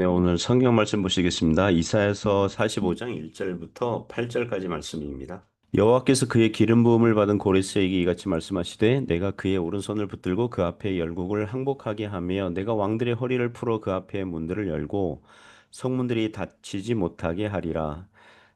네, 오늘 성경 말씀 보시겠습니다. 이사야서 45장 1절부터 8절까지 말씀입니다. 여호와께서 그의 기름 부음을 받은 고레스에게 이같이 말씀하시되 내가 그의 오른손을 붙들고 그 앞에 열국을 항복하게 하며 내가 왕들의 허리를 풀어 그 앞에 문들을 열고 성문들이 닫히지 못하게 하리라.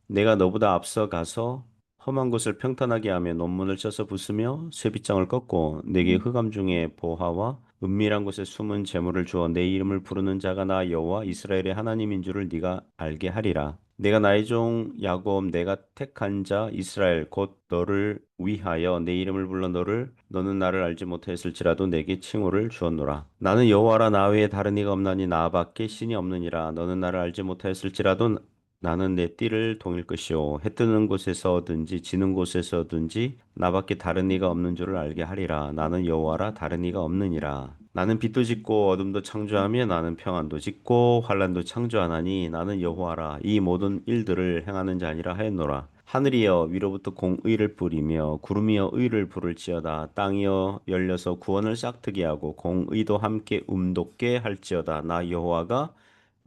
내가 너보다 앞서 가서 험한 곳을 평탄하게 하며 논문을 쳐서 부수며 쇠빗장을 꺾고 내게 흑암 중에 보화와 은밀한 곳에 숨은 재물을 주어 내 이름을 부르는 자가 나 여호와 이스라엘의 하나님인 줄을 네가 알게 하리라. 내가 나의 종 야곱 내가 택한 자 이스라엘 곧 너를 위하여 내 이름을 불러 너는 나를 알지 못하였을지라도 내게 칭호를 주었노라. 나는 여호와라 나 외에 다른 이가 없나니 나밖에 신이 없느니라. 너는 나를 알지 못하였을지라도 나는 내 띠를 동일 것이요 해 뜨는 곳에서든지 지는 곳에서든지 나밖에 다른 이가 없는 줄을 알게 하리라. 나는 여호와라 다른 이가 없느니라. 나는 빛도 짓고 어둠도 창조하며 나는 평안도 짓고 환란도 창조하나니 나는 여호와라 이 모든 일들을 행하는 자니라 하였노라. 하늘이여 위로부터 공의를 뿌리며 구름이여 의를 부를지어다. 땅이여 열려서 구원을 싹트게 하고 공의도 함께 움돋게 할지어다. 나 여호와가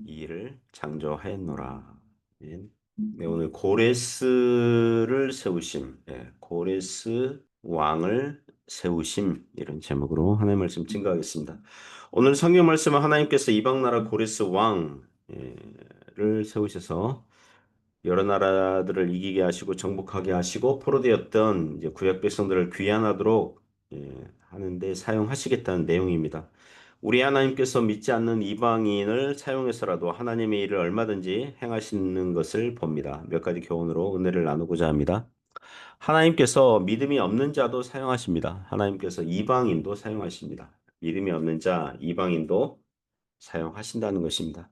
이 일을 창조하였노라. 아멘. 네, 오늘 고레스를 세우심, 고레스 왕을 세우심 이런 제목으로 하나님 말씀 증거하겠습니다. 오늘 성경 말씀은 하나님께서 이방 나라 고레스 왕을 세우셔서 여러 나라들을 이기게 하시고 정복하게 하시고 포로되었던 이제 구약 백성들을 귀환하도록 하는데 사용하시겠다는 내용입니다. 우리 하나님께서 믿지 않는 이방인을 사용해서라도 하나님의 일을 얼마든지 행하시는 것을 봅니다. 몇 가지 교훈으로 은혜를 나누고자 합니다. 하나님께서 믿음이 없는 자도 사용하십니다. 하나님께서 이방인도 사용하십니다. 믿음이 없는 자, 이방인도 사용하신다는 것입니다.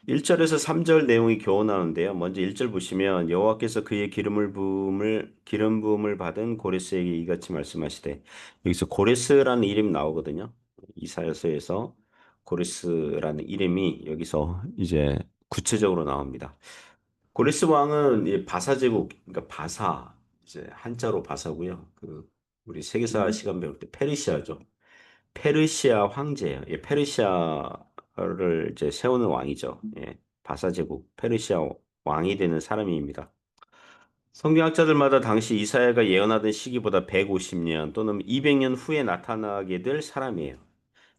1절에서 3절 내용이 교훈하는데요. 먼저 1절 보시면 여호와께서 그의 기름 부음을 받은 고레스에게 이같이 말씀하시되 여기서 고레스라는 이름이 나오거든요. 이사야서에서 고레스라는 이름이 여기서 이제 구체적으로 나옵니다. 고레스 왕은 이 바사 제국, 그러니까 바사 이제 한자로 바사고요. 우리 세계사 시간 배울 때 페르시아죠. 페르시아 황제예요. 예, 페르시아를 이제 세우는 왕이죠. 예, 바사 제국 페르시아 왕이 되는 사람입니다. 성경학자들마다 당시 이사야가 예언하던 시기보다 150년 또는 200년 후에 나타나게 될 사람이에요.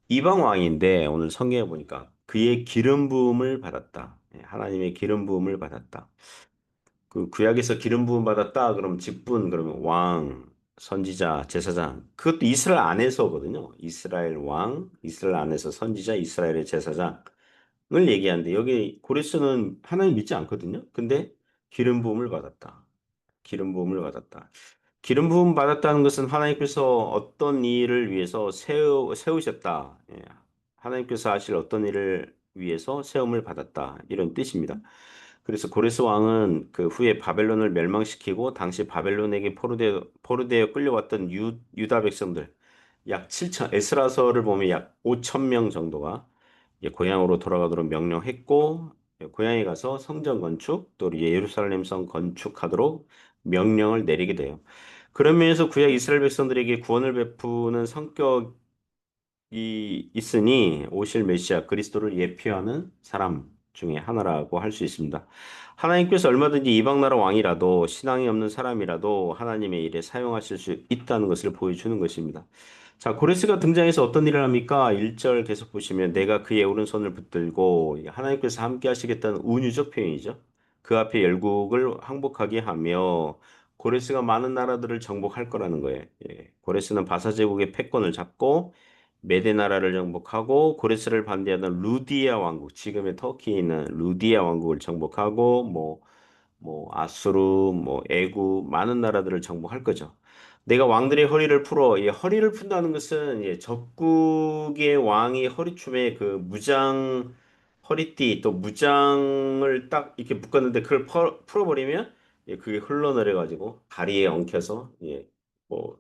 이방 왕인데 오늘 성경에 보니까 그의 기름 부음을 받았다. 예, 하나님의 기름 부음을 받았다. 그 구약에서 기름 부음 받았다. 그럼 직분 그러면 왕, 선지자, 제사장. 그것도 이스라엘 안에서거든요. 이스라엘 왕, 이스라엘 안에서 선지자, 이스라엘의 제사장을 얘기하는데 여기 고레스는 하나님 믿지 않거든요. 근데 기름 부음을 받았다. 기름 부음을 받았다. 기름 부음 받았다는 것은 하나님께서 어떤 일을 위해서 세우셨다. 예. 하나님께서 하실 어떤 일을 위해서 세움을 받았다. 이런 뜻입니다. 그래서 고레스 왕은 그 후에 바벨론을 멸망시키고 당시 바벨론에게 포로되어 끌려왔던 유다 백성들 약 7천 에스라서를 보면 약 5천 명 정도가 이제 고향으로 돌아가도록 명령했고 고향에 가서 성전 건축 또 예루살렘 성 건축하도록 명령을 내리게 돼요. 그런 면에서 구약 이스라엘 백성들에게 구원을 베푸는 성격이 있으니 오실 메시아 그리스도를 예표하는 사람 중에 하나라고 할 수 있습니다. 하나님께서 얼마든지 이방 나라 왕이라도 신앙이 없는 사람이라도 하나님의 일에 사용하실 수 있다는 것을 보여주는 것입니다. 자, 고레스가 등장해서 어떤 일을 합니까? 1절 계속 보시면 내가 그의 오른손을 붙들고 하나님께서 함께 하시겠다는 운유적 표현이죠. 그 앞에 열국을 항복하게 하며 고레스가 많은 나라들을 정복할 거라는 거예요. 예. 고레스는 바사 제국의 패권을 잡고 메데 나라를 정복하고 고레스를 반대하던 루디아 왕국, 지금의 터키에 있는 루디아 왕국을 정복하고 아수르, 애굽 많은 나라들을 정복할 거죠. 내가 왕들의 허리를 풀어 이 허리를 푼다는 것은 적국의 왕이 허리춤에 그 무장 허리띠 또 무장을 딱 이렇게 묶었는데 그걸 풀어버리면 그게 흘러내려 가지고 다리에 엉켜서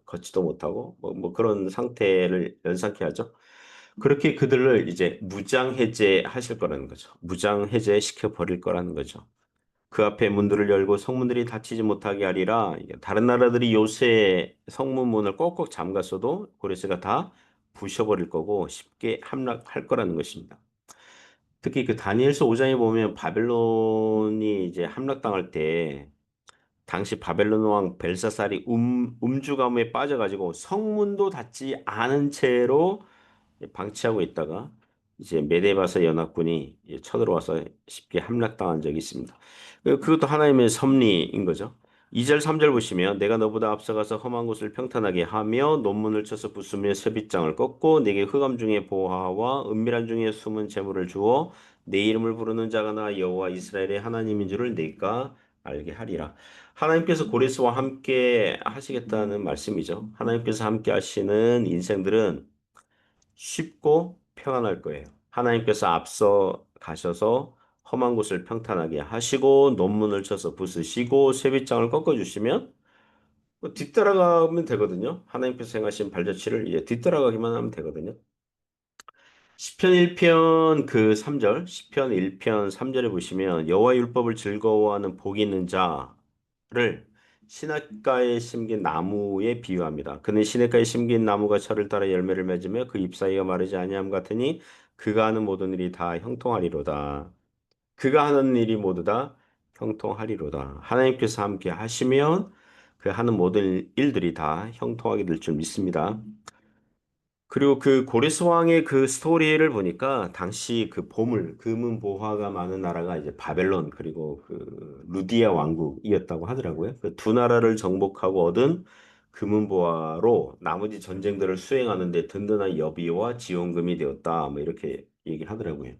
걷지도 못하고 그런 상태를 연상케 하죠. 그렇게 그들을 이제 무장 해제하실 거라는 거죠. 무장 해제시켜 버릴 거라는 거죠. 그 앞에 문들을 열고 성문들이 닫히지 못하게 하리라. 이게 다른 나라들이 요새 성문문을 꼭꼭 잠갔어도 고레스가 다 부셔버릴 거고 쉽게 함락할 거라는 것입니다. 특히 그 다니엘서 5장에 보면 바벨론이 이제 함락당할 때 당시 바벨론 왕 벨사살이 음주감에 빠져가지고 성문도 닫지 않은 채로 방치하고 있다가 이제 메데바서 연합군이 이제 쳐들어와서 쉽게 함락당한 적이 있습니다. 그것도 하나님의 섭리인 거죠. 2절 3절 보시면 내가 너보다 앞서가서 험한 곳을 평탄하게 하며 논문을 쳐서 부수며 쇠빗장을 꺾고 내게 흑암 중에 보화와 은밀한 중에 숨은 재물을 주어 내 이름을 부르는 자가 나 여호와 이스라엘의 하나님인 줄을 내가 알게 하리라. 하나님께서 고레스와 함께 하시겠다는 말씀이죠. 하나님께서 함께 하시는 인생들은 쉽고 평안할 거예요. 하나님께서 앞서 가셔서 험한 곳을 평탄하게 하시고 논문을 쳐서 부수시고 쇠빗장을 꺾어주시면 뒤따라가면 되거든요. 하나님께서 행하신 발자취를 이제 뒤따라가기만 하면 되거든요. 시편 1편 그 3절, 시편 1편 3절에 보시면 여호와 율법을 즐거워하는 복이 있는 자를 시냇가에 심긴 나무에 비유합니다. 그는 시냇가에 심긴 나무가 철을 따라 열매를 맺으며 그 잎사귀가 마르지 아니함 같으니 그가 하는 모든 일이 다 형통하리로다. 그가 하는 일이 모두 다 형통하리로다. 하나님께서 함께 하시면 그 하는 모든 일들이 다 형통하게 될 줄 믿습니다. 그리고 그 고레스 왕의 그 스토리를 보니까 당시 그 보물, 금은 보화가 많은 나라가 이제 바벨론 그리고 그 루디아 왕국이었다고 하더라고요. 그 두 나라를 정복하고 얻은 금은 보화로 나머지 전쟁들을 수행하는 데 든든한 여비와 지원금이 되었다. 뭐 이렇게 얘기를 하더라고요.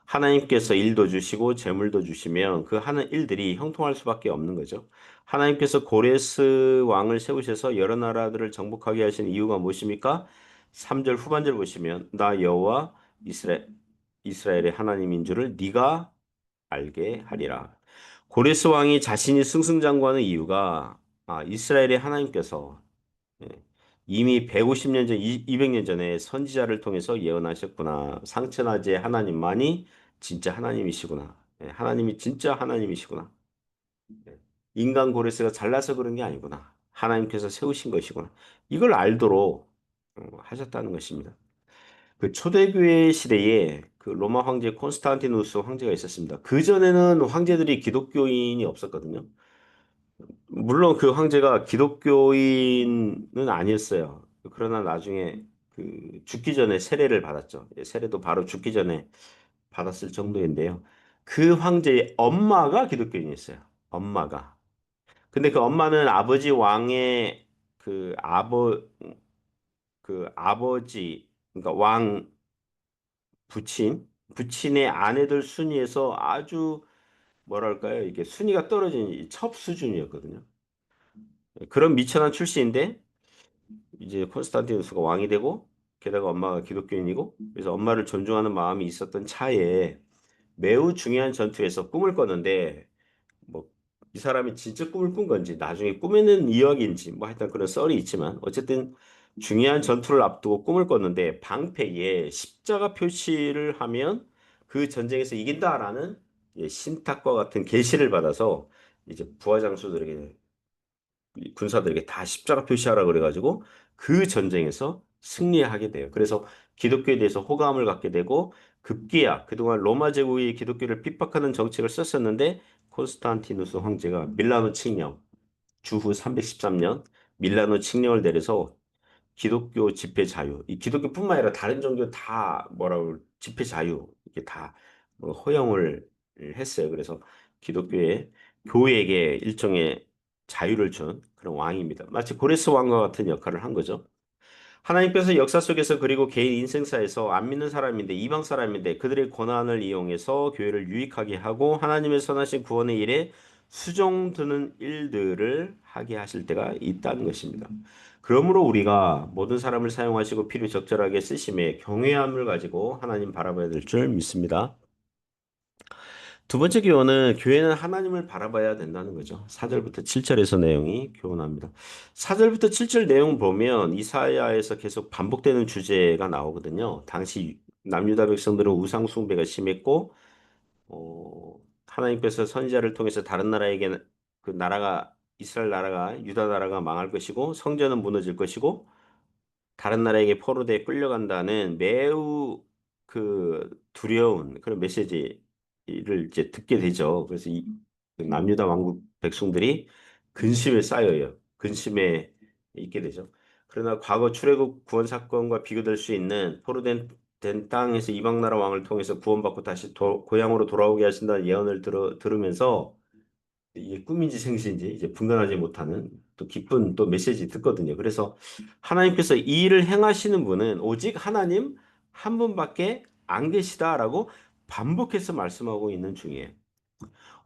하나님께서 일도 주시고 재물도 주시면 그 하는 일들이 형통할 수밖에 없는 거죠. 하나님께서 고레스 왕을 세우셔서 여러 나라들을 정복하게 하신 이유가 무엇입니까? 3절 후반절 보시면 나 여호와 이스라엘의 하나님인 줄을 네가 알게 하리라. 고레스 왕이 자신이 승승장구하는 이유가 이스라엘의 하나님께서 예, 이미 150년 전, 200년 전에 선지자를 통해서 예언하셨구나. 상천하제 하나님만이 진짜 하나님이시구나. 하나님이 진짜 하나님이시구나. 예, 인간 고레스가 잘나서 그런 게 아니구나. 하나님께서 세우신 것이구나. 이걸 알도록 하셨다는 것입니다. 그 초대교회 시대에 그 로마 황제 콘스탄티누스 황제가 있었습니다. 그전에는 황제들이 기독교인이 없었거든요. 물론 그 황제가 기독교인은 아니었어요. 그러나 나중에 그 죽기 전에 세례를 받았죠. 세례도 바로 죽기 전에 받았을 정도인데요. 그 황제의 엄마가 기독교인이었어요. 엄마가. 근데 그 엄마는 아버지 왕의 그 아버지 그러니까 왕 부친의 아내들 순위에서 아주 뭐랄까요? 이게 순위가 떨어진 이첩 수준이었거든요. 그런 미천한 출신인데 이제 콘스탄티누스가 왕이 되고 게다가 엄마가 기독교인이고 그래서 엄마를 존중하는 마음이 있었던 차에 매우 중요한 전투에서 꿈을 꿨는데 뭐 이 사람이 진짜 꿈을 꾼 건지 나중에 꿈에는 이야기인지 뭐 하여튼 그런 썰이 있지만 어쨌든 중요한 전투를 앞두고 꿈을 꿨는데 방패에 십자가 표시를 하면 그 전쟁에서 이긴다라는 신탁과 같은 계시를 받아서 이제 부하 장수들에게 이 군사들에게 다 십자가 표시하라 그래가지고 그 전쟁에서 승리하게 돼요. 그래서 기독교에 대해서 호감을 갖게 되고 급기야 그동안 로마 제국이 기독교를 핍박하는 정책을 썼었는데 콘스탄티누스 황제가 밀라노 칙령 주후 313년 밀라노 칙령을 내려서 기독교 집회 자유, 이 기독교뿐만 아니라 다른 종교 다 뭐라고 집회 자유 이게 다뭐 허용을 했어요. 그래서 기독교의 교회에게 일종의 자유를 준 그런 왕입니다. 마치 고레스 왕과 같은 역할을 한 거죠. 하나님께서 역사 속에서 그리고 개인 인생사에서 안 믿는 사람인데 이방 사람인데 그들의 고난을 이용해서 교회를 유익하게 하고 하나님의 선하신 구원의 일에 수종드는 일들을 하게 하실 때가 있다는 것입니다. 그러므로 우리가 모든 사람을 사용하시고 필요 적절하게 쓰심에 경외함을 가지고 하나님 바라봐야 될 줄 믿습니다. 두 번째 교훈은 교회는 하나님을 바라봐야 된다는 거죠. 4절부터 7절에서 내용이 교훈합니다. 4절부터 7절 내용 보면 이사야에서 계속 반복되는 주제가 나오거든요. 당시 남유다 백성들은 우상 숭배가 심했고 하나님께서 선지자를 통해서 다른 나라에게 그 나라가 이스라엘 나라가 유다 나라가 망할 것이고 성전은 무너질 것이고 다른 나라에게 포로되어 끌려간다는 매우 그 두려운 그런 메시지를 이제 듣게 되죠. 그래서 이 남유다 왕국 백성들이 근심에 쌓여요. 근심에 있게 되죠. 그러나 과거 출애굽 구원 사건과 비교될 수 있는 포로된 땅에서 이방 나라 왕을 통해서 구원받고 다시 고향으로 돌아오게 하신다는 예언을 들으면서 이게 꿈인지 생시인지 이제 분간하지 못하는 또 깊은 또 메시지 듣거든요. 그래서 하나님께서 이 일을 행하시는 분은 오직 하나님 한 분밖에 안 계시다라고 반복해서 말씀하고 있는 중이에요.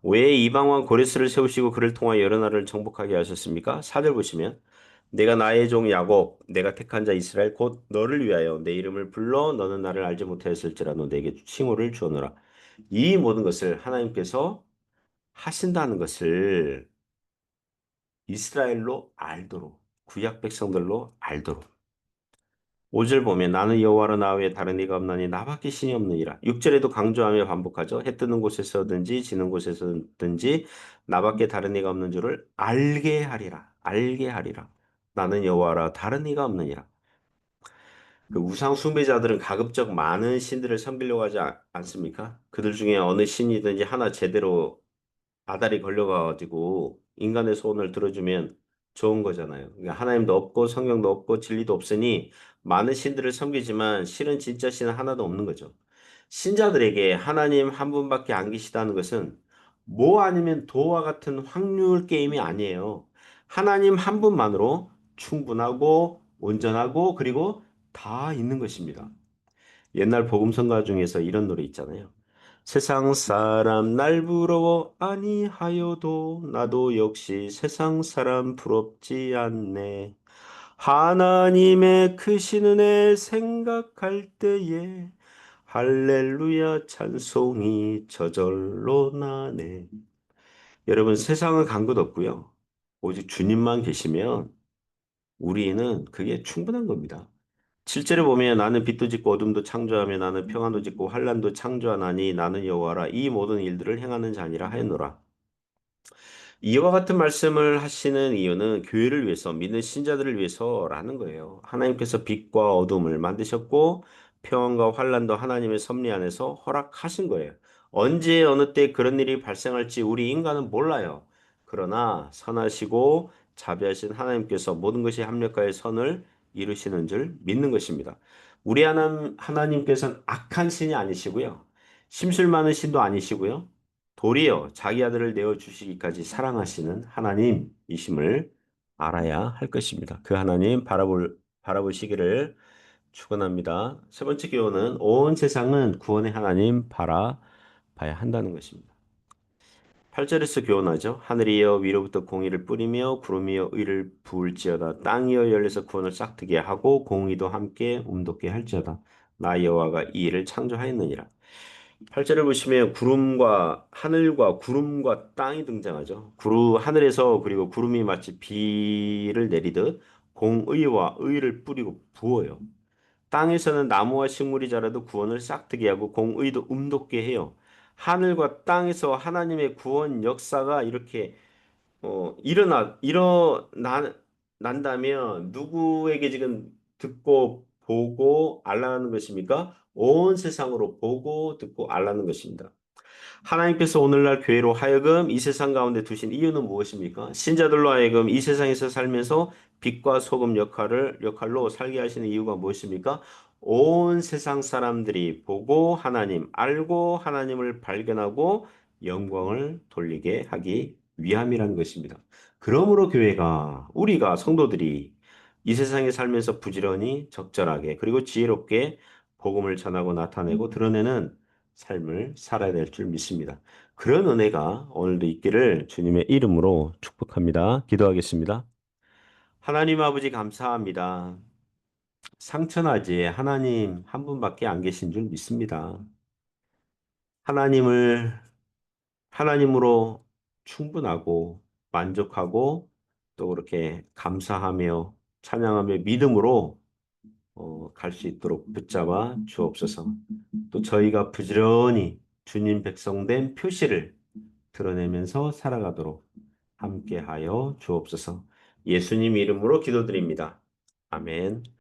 왜 이방 왕 고레스를 세우시고 그를 통하여 여러 나라를 정복하게 하셨습니까? 4절 보시면 내가 나의 종 야곱 내가 택한 자 이스라엘 곧 너를 위하여 내 이름을 불러 너는 나를 알지 못하였을지라도 내게 칭호를 주어노라. 이 모든 것을 하나님께서 하신다는 것을 이스라엘로 알도록 구약 백성들로 알도록 5절 보면 나는 여호와로 나 외에 다른 이가 없나니 나밖에 신이 없느니라. 6절에도 강조하며 반복하죠. 해 뜨는 곳에서든지 지는 곳에서든지 나밖에 다른 이가 없는 줄을 알게 하리라. 알게 하리라. 나는 여호와라 다른 이가 없느니라. 그 우상 숭배자들은 가급적 많은 신들을 섬기려고 하지 않습니까? 그들 중에 어느 신이든지 하나 제대로 아다리 걸려가지고 인간의 소원을 들어주면 좋은 거잖아요. 그러니까 하나님도 없고 성경도 없고 진리도 없으니 많은 신들을 섬기지만 실은 진짜 신은 하나도 없는 거죠. 신자들에게 하나님 한 분밖에 안 계시다는 것은 뭐 아니면 도와 같은 확률 게임이 아니에요. 하나님 한 분만으로 충분하고 온전하고 그리고 다 있는 것입니다. 옛날 복음성가 중에서 이런 노래 있잖아요. 세상 사람 날 부러워 아니하여도 나도 역시 세상 사람 부럽지 않네. 하나님의 크신 은혜 생각할 때에 할렐루야 찬송이 저절로 나네. 여러분 세상은 간 것 없고요. 오직 주님만 계시면 우리는 그게 충분한 겁니다. 7절에 보면 나는 빛도 짓고 어둠도 창조하며 나는 평안도 짓고 환란도 창조하나니 나는 여호와라 이 모든 일들을 행하는 자니라 하였노라. 이와 같은 말씀을 하시는 이유는 교회를 위해서 믿는 신자들을 위해서라는 거예요. 하나님께서 빛과 어둠을 만드셨고 평안과 환란도 하나님의 섭리 안에서 허락하신 거예요. 언제 어느 때 그런 일이 발생할지 우리 인간은 몰라요. 그러나 선하시고 자비하신 하나님께서 모든 것이 합력하여 선을 이루시는 줄 믿는 것입니다. 우리 하나님께서는 악한 신이 아니시고요. 심술 많은 신도 아니시고요. 도리어 자기 아들을 내어주시기까지 사랑하시는 하나님이심을 알아야 할 것입니다. 그 하나님 바라보시기를 축원합니다. 세 번째 교훈은 온 세상은 구원의 하나님 바라봐야 한다는 것입니다. 8절에서 교훈하죠. 하늘이여 위로부터 공의를 뿌리며 구름이여 의를 부을지어다. 땅이여 열려서 구원을 싹트게 하고 공의도 함께 움돋게 할지어다. 나 여호와가 이 일을 창조하였느니라. 8절을 보시면 구름과 하늘과 구름과 땅이 등장하죠. 하늘에서 그리고 구름이 마치 비를 내리듯 공의와 의를 뿌리고 부어요. 땅에서는 나무와 식물이 자라도 구원을 싹트게 하고 공의도 움돋게 해요. 하늘과 땅에서 하나님의 구원 역사가 이렇게 난다면 누구에게 지금 듣고 보고 알라는 것입니까? 온 세상으로 보고 듣고 알라는 것입니다. 하나님께서 오늘날 교회로 하여금 이 세상 가운데 두신 이유는 무엇입니까? 신자들로 하여금 이 세상에서 살면서 빛과 소금 역할로 살게 하시는 이유가 무엇입니까? 온 세상 사람들이 보고 하나님, 알고 하나님을 발견하고 영광을 돌리게 하기 위함이라는 것입니다. 그러므로 우리가 성도들이 이 세상에 살면서 부지런히 적절하게 그리고 지혜롭게 복음을 전하고 나타내고 드러내는 삶을 살아야 될 줄 믿습니다. 그런 은혜가 오늘도 있기를 주님의 이름으로 축복합니다. 기도하겠습니다. 하나님 아버지 감사합니다. 상천하지에 하나님 한 분밖에 안 계신 줄 믿습니다. 하나님을 하나님으로 충분하고 만족하고 또 그렇게 감사하며 찬양하며 믿음으로 갈 수 있도록 붙잡아 주옵소서. 또 저희가 부지런히 주님 백성된 표시를 드러내면서 살아가도록 함께하여 주옵소서. 예수님 이름으로 기도드립니다. 아멘.